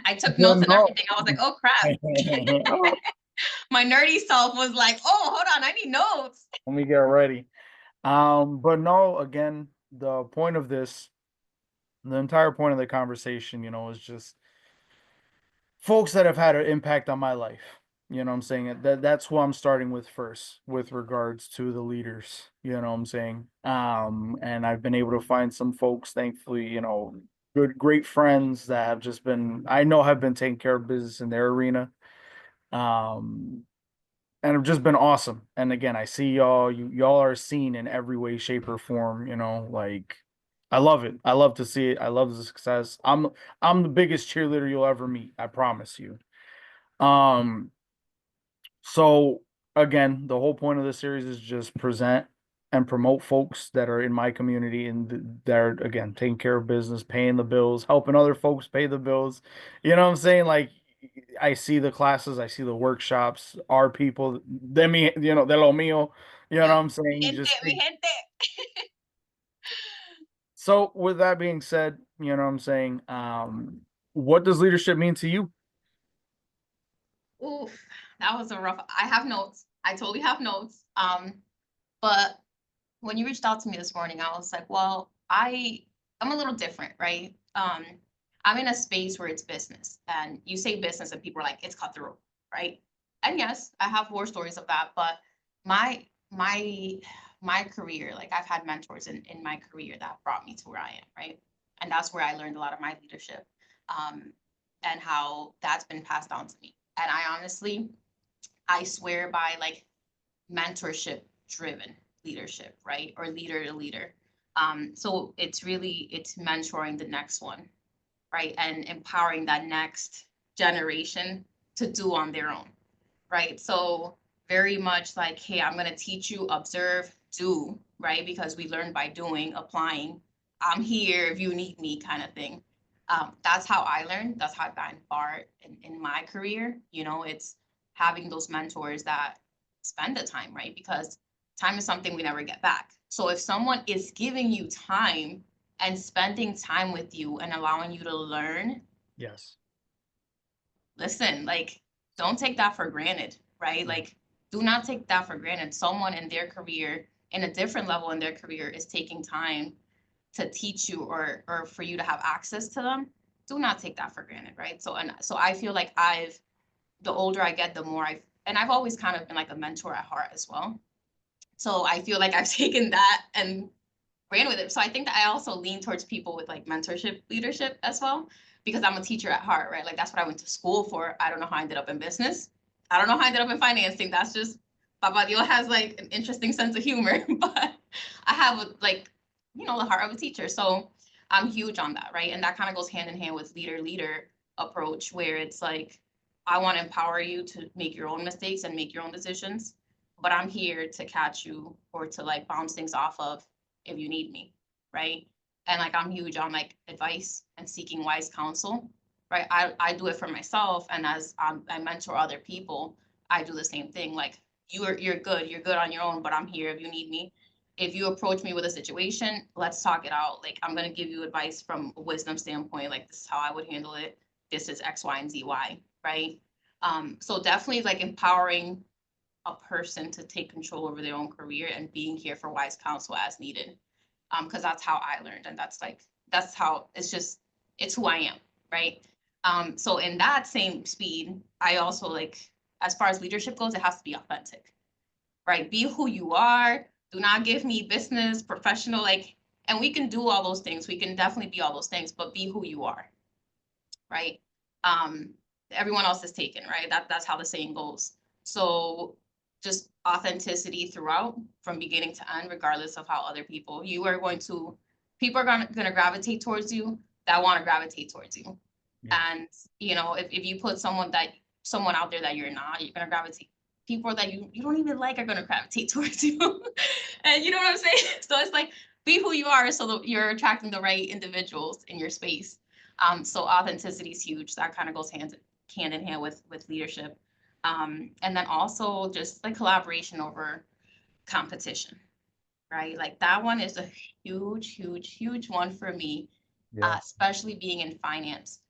I took Well, notes and no. everything. I was like, oh crap. My nerdy self was like, oh, hold on, I need notes. Let me get ready. But no, again, the point of this, the entire point of the conversation, is just folks that have had an impact on my life. You know what I'm saying? That's who I'm starting with first with regards to the leaders. You know what I'm saying? And I've been able to find some folks, thankfully, great friends that have just been I know have been taking care of business in their arena. Um, and have just been awesome. And again, I see y'all, y'all are seen in every way, shape, or form, like I love it. I love to see it. I love the success. I'm the biggest cheerleader you'll ever meet. I promise you. Um, so again, the whole point of this series is just present and promote folks that are in my community and that are again taking care of business, paying the bills, helping other folks pay the bills. You know what I'm saying? Like I see the classes, I see the workshops, our people, de mi, de lo mío. You know what Yep. I'm saying? Mi Just gente. so with that being said, you know what I'm saying? What does leadership mean to you? Oof, that was a rough. I have notes. I totally have notes. But when you reached out to me this morning, I was like, well, I'm a little different, right? I'm in a space where it's business, and you say business, and people are like, it's cutthroat, right? And yes, I have war stories of that, but my my my career, like I've had mentors in my career that brought me to where I am, right? And that's where I learned a lot of my leadership, um, and how that's been passed down to me. And I swear by like mentorship driven leadership, right? Or leader to leader. So it's mentoring the next one, right? And empowering that next generation to do on their own, right? So very much like, hey, I'm gonna teach you, observe, do, right? Because we learn by doing, applying. I'm here if you need me, kind of thing. That's how I learned. That's how I got far in my career. It's having those mentors that spend the time, right? Because time is something we never get back. So if someone is giving you time and spending time with you and allowing you to learn, Yes. listen, like, don't take that for granted, right? Mhm. Like, do not take that for granted. Someone in their career, in a different level in their career, is taking time to teach you or for you to have access to them. Do not take that for granted, right? So I feel like the older I get, the more I've always kind of been like a mentor at heart as well. So I feel like I've taken that and ran with it. So I think that I also lean towards people with like mentorship leadership as well, because I'm a teacher at heart, right? Like that's what I went to school for. I don't know how I ended up in business. I don't know how I ended up in financing. That's just Papa Dio has like an interesting sense of humor, but I have like, the heart of a teacher. So I'm huge on that, right? And that kind of goes hand in hand with leader approach, where it's like, I want to empower you to make your own mistakes and make your own decisions, but I'm here to catch you or to like bounce things off of if you need me, right? And like I'm huge on like advice and seeking wise counsel, right? I do it for myself, and as I mentor other people, I do the same thing. Like you're good on your own, but I'm here if you need me. If you approach me with a situation, let's talk it out. Like I'm gonna give you advice from a wisdom standpoint. Like this is how I would handle it. This is X, Y, and Z, Y, right? So definitely like empowering a person to take control over their own career and being here for wise counsel as needed. Because that's how I learned, and that's how it's who I am, right? So in that same speed, I also like, as far as leadership goes, it has to be authentic, right? Be who you are. Do not give me business, professional, like, and we can do all those things. We can definitely be all those things, but be who you are, right? Um, Everyone else is taken, right? That's how the saying goes. So just authenticity throughout, from beginning to end, regardless of how other people people are gonna gravitate towards you that want to gravitate towards you. Yeah. And if you put someone out there that you're not, you're gonna gravitate. People that you don't even like are gonna gravitate towards you. And you know what I'm saying? So it's like, be who you are so that you're attracting the right individuals in your space. So authenticity is huge. That kind of goes hand in hand with leadership. And then also just like collaboration over competition, right? Like that one is a huge, huge, huge one for me, Yeah. especially being in finance.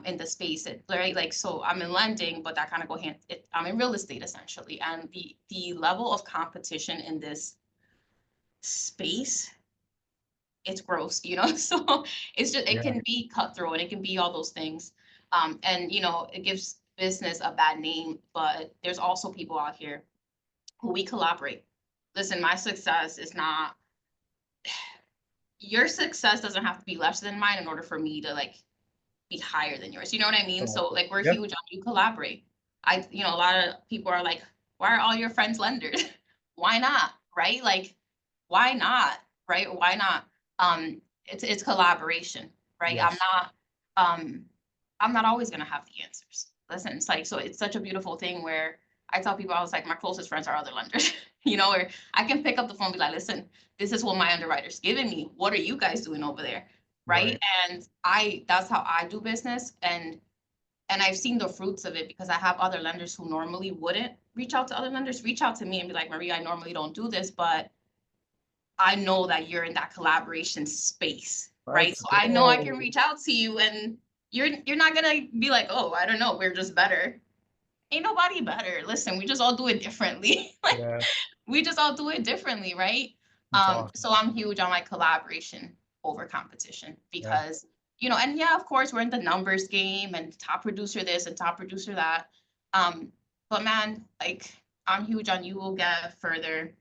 in the space, right? Like, so I'm in lending, but that kind of I'm in real estate essentially. And the level of competition in this space, it's gross, So it's just, it Yeah. can be cutthroat and it can be all those things. And it gives business a bad name, but there's also people out here who we collaborate. Listen, my success is not, your success doesn't have to be less than mine in order for me to like be higher than yours. You know what I mean? So Exactly. like we're Yep. huge on you collaborate. A lot of people are like, why are all your friends lenders? Why not? Right? Like, why not? Right? Why not? It's collaboration, right? Yes. Um, I'm not always gonna have the answers. Listen, it's like, so it's such a beautiful thing where I tell people, I was like, my closest friends are other lenders, or I can pick up the phone and be like, listen, this is what my underwriter's giving me. What are you guys doing over there? Right. Right. And that's how I do business. And I've seen the fruits of it because I have other lenders who normally wouldn't reach out to other lenders, reach out to me and be like, Maria, I normally don't do this, but I know that you're in that collaboration space, right? Let's So I know I can go. reach out to you and you're not gonna be like, oh, I don't know, we're just better. Ain't nobody better. Listen, we just all do it differently. Like Yes. we just all do it differently, right? That's awesome. So I'm huge on like collaboration over competition Yeah. because, and yeah, of course, we're in the numbers game and top producer this and top producer that. Um, but man, like I'm huge on you will get further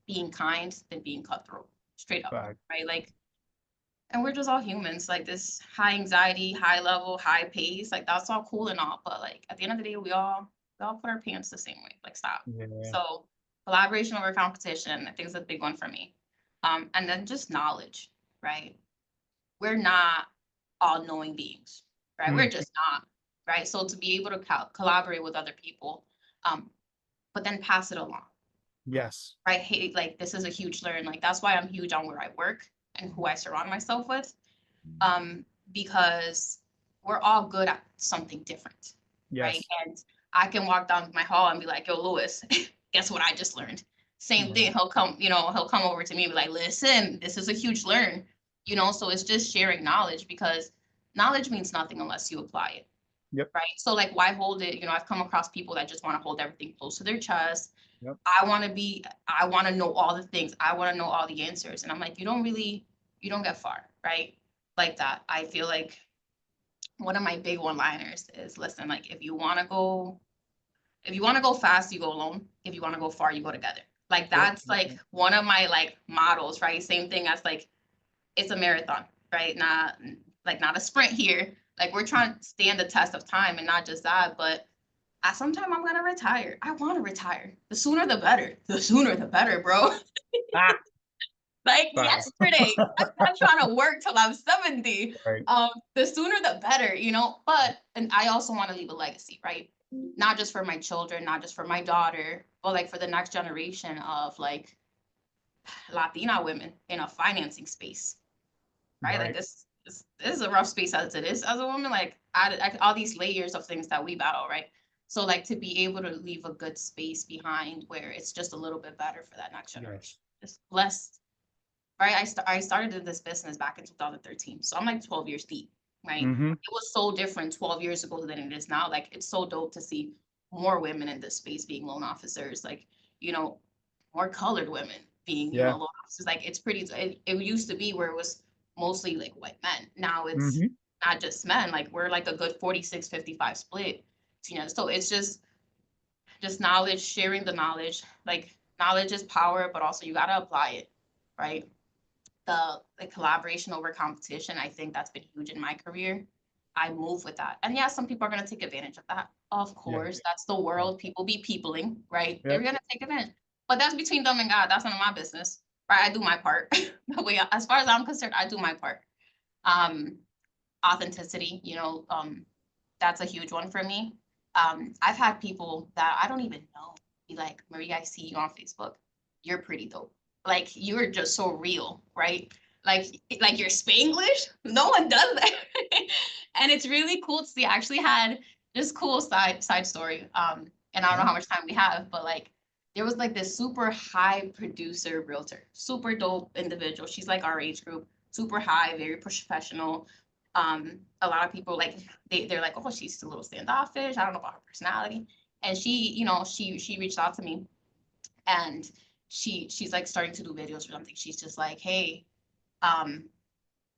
being kind than being cutthroat, straight up, Fact. right? Like, and we're just all humans, like this high anxiety, high level, high pace, like that's all cool and all, but like at the end of the day, we all put our pants the same way. Like stop. Yeah. So collaboration over competition, I think is a big one for me. And then just knowledge, right? We're not all knowing beings, right? We're Mm. just not, right? So to be able to collaborate with other people, um, but then pass it along, Yes. right? Hey, like this is a huge learn. Like that's why I'm huge on where I work and who I surround myself with. Um, because we're all good at something different, right? Yes. And I can walk down my hall and be like, yo, Lewis, guess what I just learned? Same Right. thing. He'll come over to me and be like, listen, this is a huge learn, so it's just sharing knowledge because knowledge means nothing unless you apply it. Yep. Right. So like why hold it? I've come across people that just want to hold everything close to their chest. Yep. I want to know all the things. I want to know all the answers. And I'm like, you don't get far, right? Like that. I feel like one of my big one-liners is listen, like if you want to go fast, you go alone. If you want to go far, you go together. Like Yep. that's like one of my like models, right? Same thing as like it's a marathon, right? Not a sprint here. Like we're trying to stand the test of time and not just that, but at some time I'm gonna retire. I want to retire. The sooner the better. The sooner the better, bro. Ah. Like Facts. yesterday. I'm not trying to work till I'm 70. Right. The sooner the better. And I also want to leave a legacy, right? Not just for my children, not just for my daughter, but like for the next generation of like Latina women in a financing space, right? Like Right. this is a rough space as it is as a woman. Like all these layers of things that we battle, right? So like to be able to leave a good space behind where it's just a little bit better for that next generation. Yes. Just blessed, right? I started in this business back in 2013, so I'm like 12 years deep, right? Mm-hmm. It was so different 12 years ago than it is now. Like it's so dope to see more women in this space being loan officers, like you know, more colored women being Yeah. loan officers. Like it's pretty. It used to be where it was mostly like white men. Now it's Mm-hmm. not just men. Like we're like a good 46-55 split. So it's just knowledge, sharing the knowledge. Like knowledge is power, but also you gotta apply it, right? The collaboration over competition, I think that's been huge in my career. I move with that. And yeah, some people are going to take advantage of that. Of course, Yes. that's the world. People be peopling, right? They're Yep. going to take advantage. But that's between them and God. That's none of my business. Right? I do my part. As far as I'm concerned, I do my part. Um, Authenticity, that's a huge one for me. I've had people that I don't even know be like, Maria, I see you on Facebook. You're pretty dope. Like you're just so real, right? Like you're Spanglish. No one does that. And it's really cool to see. I actually had this cool side story. And I don't know Yeah. how much time we have, but like there was like this super high producer realtor, super dope individual. She's like our age group, super high, very professional. a lot of people like they're like, oh, she's a little standoffish. I don't know about her personality. And she reached out to me, and she's like starting to do videos or something. She's just like, hey, um,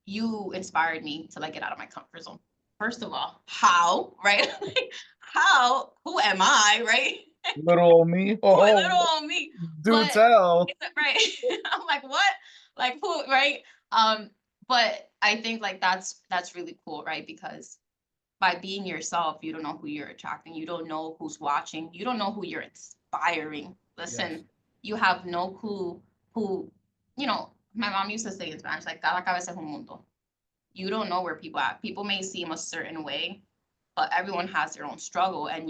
you inspired me to like get out of my comfort zone. First of all, how, right? Like, how? Who am I, right? Little old me. Who Oh, little on me? do But tell. it's right. I'm like, what? Like who, right? But I think like that's really cool, right? Because by being yourself, you don't know who you're attracting. You don't know who's watching. You don't know who you're inspiring. Yes. Listen, you have no clue who, my mom used to say in Spanish, like, cada cabeza es un mundo. You don't know where people are. People may seem a certain way, but everyone has their own struggle. And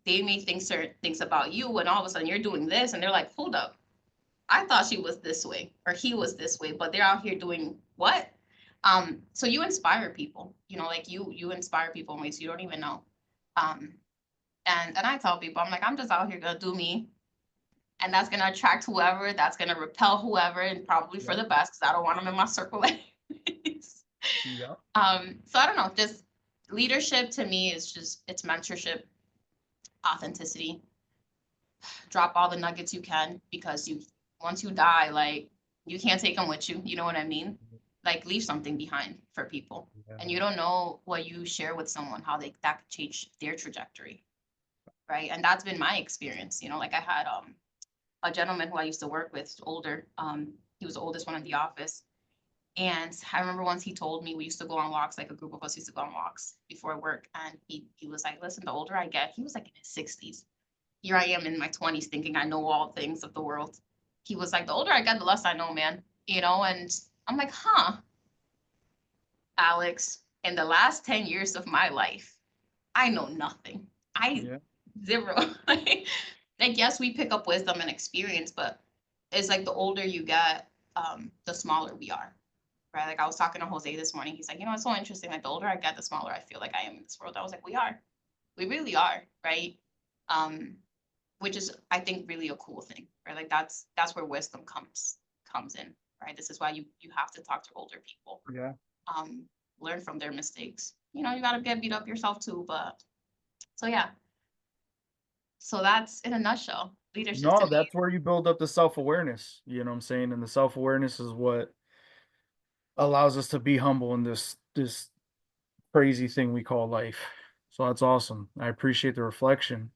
they may think certain things about you, and all of a sudden you're doing this, and they're like, hold up, I thought she was this way or he was this way, but they're out here doing what? So you inspire people, like you inspire people in ways you don't even know. Um, and I tell people, I'm like, I'm just out here gonna do me, and that's gonna attract whoever, that's gonna repel whoever, and probably for Yep. the best because I don't want them in my circle anyways. Yep. So I don't know, just leadership to me is just it's mentorship, authenticity. Drop all the nuggets you can because you once you die, like you can't take them with you. You know what I mean? Like leave something behind for people. Yeah. And you don't know what you share with someone, how that could change their trajectory. Right. And that's been my experience. Like I had a gentleman who I used to work with, older. He was the oldest one in the office. And I remember once he told me we used to go on walks, like a group of us used to go on walks before work. And he was like, listen, the older I get, he was like in his 60s. Here I am in my 20s thinking I know all things of the world. He was like, the older I get, the less I know, man. And I'm like, huh, Alex, in the last 10 years of my life, I know nothing. I Yeah. zero. Like, yes, we pick up wisdom and experience, but it's like the older you get, the smaller we are. Right. Like I was talking to Jose this morning. He's like, it's so interesting. Like the older I get, the smaller I feel like I am in this world. I was like, we are. We really are, right? Um, which is I think really a cool thing, right? Like that's where wisdom comes in, right? This is why you have to talk to older people, Yeah. um, learn from their mistakes. You gotta get beat up yourself too, but so yeah. So that's in a nutshell, leadership to No, me. that's where you build up the self-awareness. You know what I'm saying? And the self-awareness is what allows us to be humble in this crazy thing we call life. So that's awesome. I appreciate the reflection.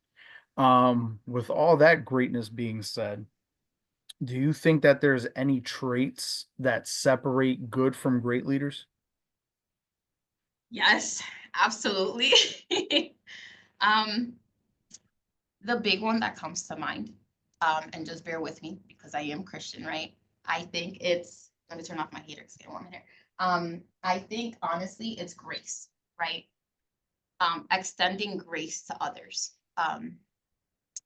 With all that greatness being said, do you think that there's any traits that separate good from great leaders? Yes, absolutely. um, the big one that comes to mind, and just bear with me because I am Christian, right? I think it's let me turn off my heater because I don't want here. I think honestly it's grace, right? Extending grace to others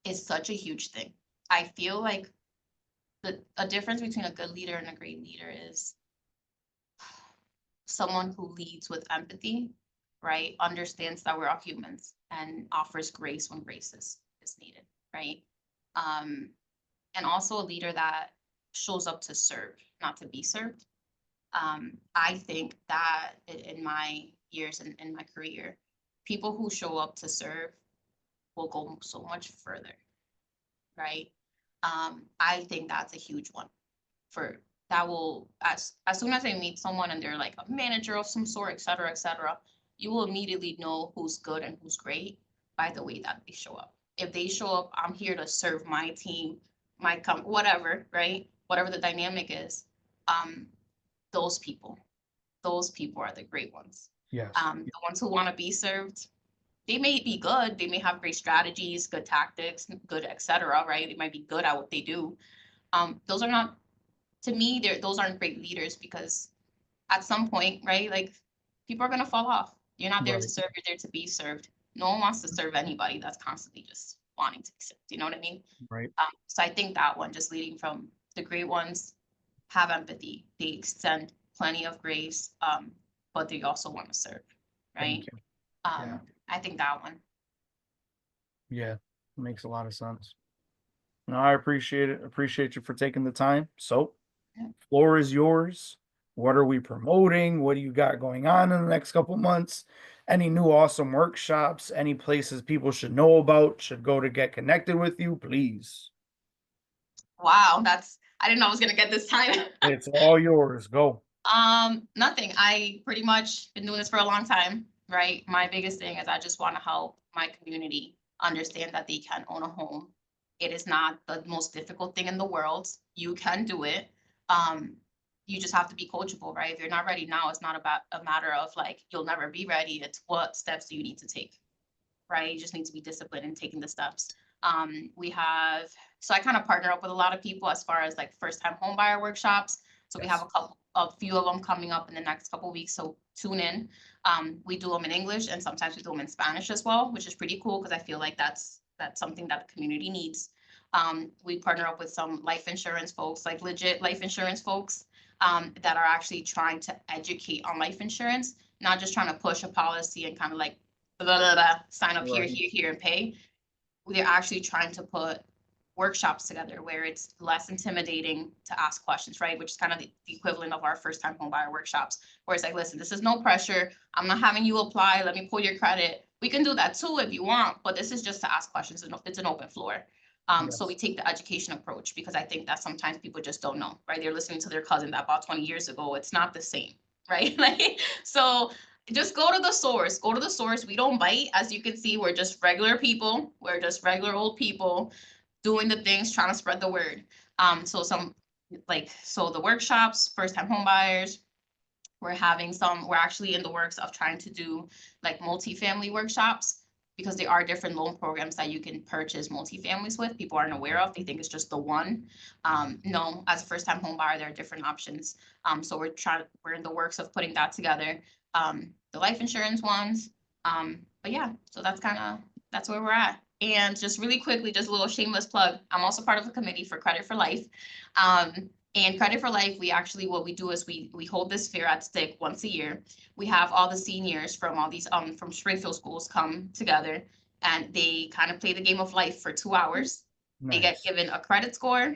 is such a huge thing. I feel like a difference between a good leader and a great leader is someone who leads with empathy, right? Understands that we're all humans and offers grace when grace is needed, right? Um, and also a leader that shows up to serve, not to be served. I think that in my years in my career, people who show up to serve will go so much further, right? I think that's a huge one for that will as soon as I meet someone and they're like a manager of some sort, et cetera, you will immediately know who's good and who's great by the way that they show up. If they show up, I'm here to serve my team, whatever, right? Whatever the dynamic is, um, those people, those people are the great ones. Yes. The ones who want to be served, they may be good, they may have great strategies, good tactics, good, et cetera, right? They might be good at what they do. Those are not to me, those aren't great leaders because at some point, right, like people are gonna fall off. You're not there to Right. serve, you're there to be served. No one wants to serve anybody that's constantly just wanting to be served. You know what I mean? Right. So I think that one, just leading from the great ones, have empathy. They extend plenty of grace, but they also want to serve, Thank right? you. Yeah. I think that one. Yeah. Makes a lot of sense. No, I appreciate it. Appreciate you for taking the time. So, Yeah. floor is yours. What are we promoting? What do you got going on in the next couple months? Any new awesome workshops? Any places people should know about, should go to get connected with you? Please. Wow, I didn't know I was gonna get this time. It's all yours. Go. Nothing. I pretty much been doing this for a long time, right? My biggest thing is I just want to help my community understand that they can own a home. It is not the most difficult thing in the world. You can do it. Um, you just have to be coachable, right? If you're not ready now, it's not about a matter of like you'll never be ready. It's what steps do you need to take, right? You just need to be disciplined in taking the steps. We have, so I kind of partner up with a lot of people as far as like first time home buyer workshops. So we have Yes. a few of them coming up in the next couple of weeks. So tune in. We do them in English and sometimes we do them in Spanish as well, which is pretty cool because I feel like that's something that the community needs. We partner up with some life insurance folks, like legit life insurance folks, that are actually trying to educate on life insurance, not just trying to push a policy and kind of like blah, blah, blah, sign up here, Right. here, here, and pay. They're actually trying to put workshops together where it's less intimidating to ask questions, right? Which is kind of the equivalent of our first time home buyer workshops, where it's like, listen, this is no pressure. I'm not having you apply. Let me pull your credit. We can do that too if you want, but this is just to ask questions. It's an open floor. So we Yes. take the education approach because I think that sometimes people just don't know, right? They're listening to their cousin that bought 20 years ago. It's not the same, right? Like, so just go to the source. Go to the source. We don't bite. As you can see, we're just regular people. We're just regular old people doing the things, trying to spread the word. So the workshops, first time home buyers, we're actually in the works of trying to do like multifamily workshops because there are different loan programs that you can purchase multifamilies with. People aren't aware of. They think it's just the one. No, as a first time home buyer, there are different options. So we're in the works of putting that together. The life insurance ones. But yeah, so that's where we're at. And just really quickly, just a little shameless plug. I'm also part of the committee for Credit for Life. And Credit for Life, what we do is we hold this fair at Stick once a year. We have all the seniors from all these from Springfield schools come together and they kind of play the game of life for 2 hours. They get Nice. given a credit score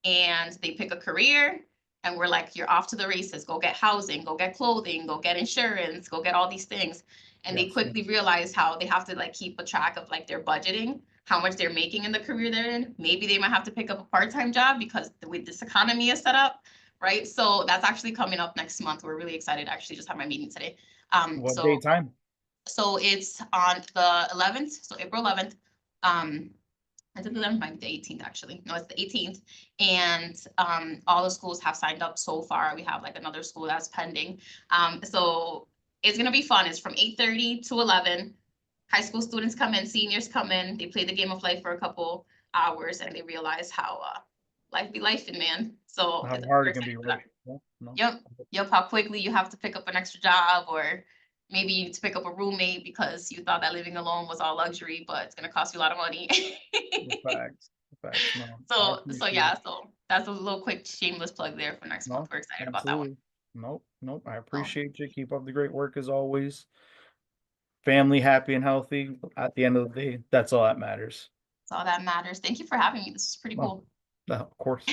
and they pick a career and we're like, you're off to the races. Go get housing, go get clothing, go get insurance, go get all these things. And they Yes. quickly realize how they have to like keep a track of like their budgeting, how much they're making in the career they're in. Maybe they might have to pick up a part-time job because the way this economy is set up, right? So that's actually coming up next month. We're really excited. I actually just had my meeting today. Um, What day so time? so it's on the 11th, so April 11th. I think the 11th might be the 18th actually. No, it's the 18th. And all the schools have signed up so far. We have like another school that's pending. So it's gonna be fun. It's from 8:30 to 11. High school students come in, seniors come in, they play the game of life for a couple hours and they realize how life be life in man. So How we're hard it can excited be, for that. right? No, no. Yep. Yep. How quickly you have to pick up an extra job or maybe you need to pick up a roommate because you thought that living alone was all luxury, but it's gonna cost you a lot of money. The facts. The facts. No, I So appreciate yeah, it. so that's a little quick shameless plug there for next month. No, We're excited about that one. absolutely. Nope, nope. I So appreciate you. Keep up the great work as always. Family happy and healthy. At the end of the day, that's all that matters. that's all that matters. Thank you for having me. This is pretty No, cool. no, of course.